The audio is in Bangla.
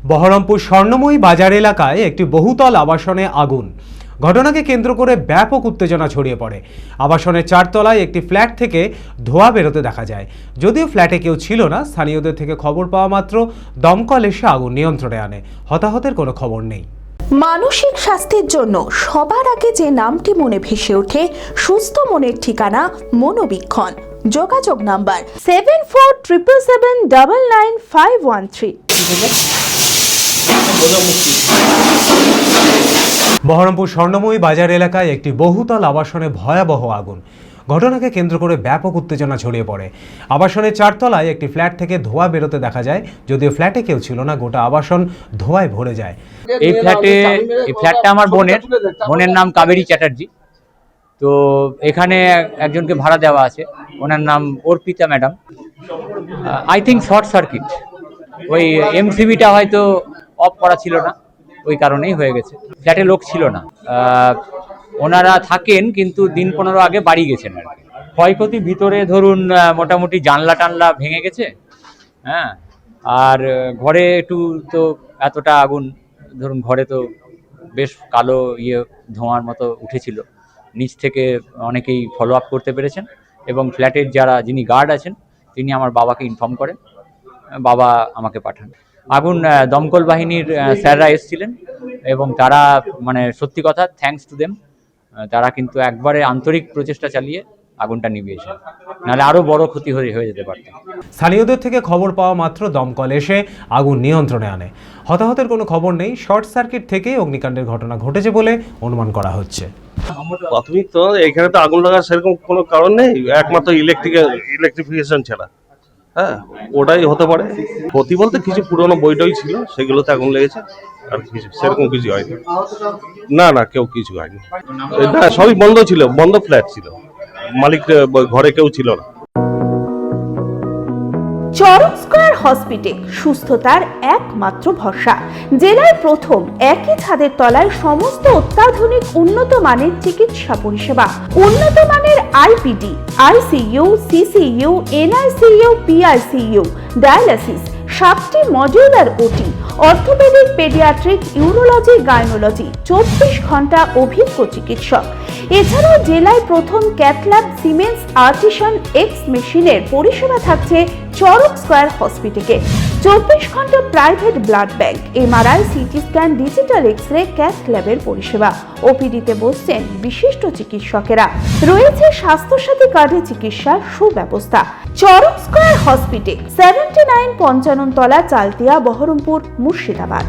বহরমপুর স্বর্ণময়ী বাজার এলাকায় একটি বহুতল আবাসনে আগুন। ঘটনাকে কেন্দ্র করে ব্যাপক উত্তেজনা ছড়িয়ে পড়ে। আবাসনের 4 তলায় একটি ফ্ল্যাট থেকে ধোঁয়া বেরোতে দেখা যায়। যদিও ফ্ল্যাটে কেউ ছিল না, স্থানীয়দের থেকে খবর পাওয়া মাত্র দমকল এসে আগুন নিয়ন্ত্রণে আনে। হতাহতের কোনো খবর নেই। মানসিক স্বাস্থ্যের জন্য সবার আগে যে নামটি মনে ভেসে ওঠে, সুস্থ মনের ঠিকানা মনোবীক্ষণ। যোগাযোগ নাম্বার 7477799513। বহরমপুর স্বর্ণময়ী বাজার এলাকায় একটি বহুতল আবাসনে ভয়াবহ আগুন। ঘটনাকে কেন্দ্র করে ব্যাপক উত্তেজনা ছড়িয়ে পড়ে। আবাসনের 4 তলায় একটি ফ্ল্যাট থেকে ধোঁয়া বেরোতে দেখা যায়। যদিও ফ্ল্যাটে কেউ ছিল না, গোটা আবাসন ধোঁয়ায় ভরে যায়। এই ফ্ল্যাটটা আমার বোনের নাম কাবেরী চ্যাটার্জি। তো এখানে একজনকে ভাড়া দেওয়া আছে, ওনার নাম Arpita madam. I think short circuit, ওই এমসিবিটা হয়তো অফ করা ছিল না, ওই কারণেই হয়ে গেছে। ফ্ল্যাটে লোক ছিল না, ওনারা থাকেন কিন্তু দিন 15 আগে বাড়ি গেছেন আর কি। ক্ষয়ক্ষতি ভিতরে ধরুন মোটামুটি জানলা টানলা ভেঙে গেছে, হ্যাঁ। আর ঘরে একটু তো এতটা আগুন, ধরুন ঘরে তো বেশ কালো ধোঁয়ার মতো উঠেছিল। নিচ থেকে অনেকেই ফলো আপ করতে পেরেছেন এবং ফ্ল্যাটের যিনি গার্ড আছেন তিনি আমার বাবাকে ইনফর্ম করেন, বাবা আমাকে পাঠান। আগুন দমকল বাহিনীর স্যাররা এসেছিলেন এবং তারা সত্যি কথা, থ্যাঙ্কস টু দেম, তারা কিন্তু একবারে আন্তরিক প্রচেষ্টা চালিয়ে আগুনটা নিভিয়েছেন, নাহলে আরো বড় ক্ষতি হয়ে যেতে পারত। স্থানীয়দের থেকে খবর পাওয়া মাত্র দমকল এসে আগুন নিয়ন্ত্রণে আনে। হতাহতের কোনো খবর নেই। শর্ট সার্কিট থেকেই অগ্নিকাণ্ডের ঘটনা ঘটেছে বলে অনুমান করা হচ্ছে। প্রাথমিক তো এখানে তো আগুন লাগার সেরকম কোনো কারণ নেই, একমাত্র ইলেকট্রিফিকেশন ছাড়া। হ্যাঁ, ওটাই হতে পারে। ক্ষতি বলতে কিছু পুরনো বইটই ছিল, সেগুলোতে আগুন লেগেছে, আর কিছু সেরকম কিছু হয়নি। না কেউ কিছু হয়নি। না, সবই বন্ধ ছিল, বন্ধ ফ্ল্যাট ছিল, মালিক ঘরে কেউ ছিল না। চরক স্কয়ার হসপিটাল সুস্থতার একমাত্র ভরসা। জেলায় প্রথম একই ছাদের তলায় সমস্ত অত্যাধুনিক উন্নত মানের চিকিৎসা পরিষেবা, উন্নত মানের IPD, ICU, CCU, NICU, PICU, dialysis, 7টি modular OT, orthopaedic, paediatric, urology, gynaecology, 24 ঘন্টা অভিজ্ঞ চিকিৎসক। এছাড়াও জেলায় প্রথম ক্যাথল্যাব, সিমেন্স, আর্টিসান, এক্স মেশিনের পরিষেবা থাকছে চরক স্কয়ার হসপিটালে। 24 ঘন্টা private blood bank, MRI, CT scan, digital X-ray, cath ল্যাবের পরিষেবা। ওপিডিতে বসছেন বিশিষ্ট চিকিৎসকেরা। রয়েছে স্বাস্থ্যসাথী কার্ডে চিকিৎসার সুব্যবস্থা। চরক স্কয়ার হসপিটাল, 79 পঞ্চানন তলা, চালতিয়া, বহরমপুর, মুর্শিদাবাদ।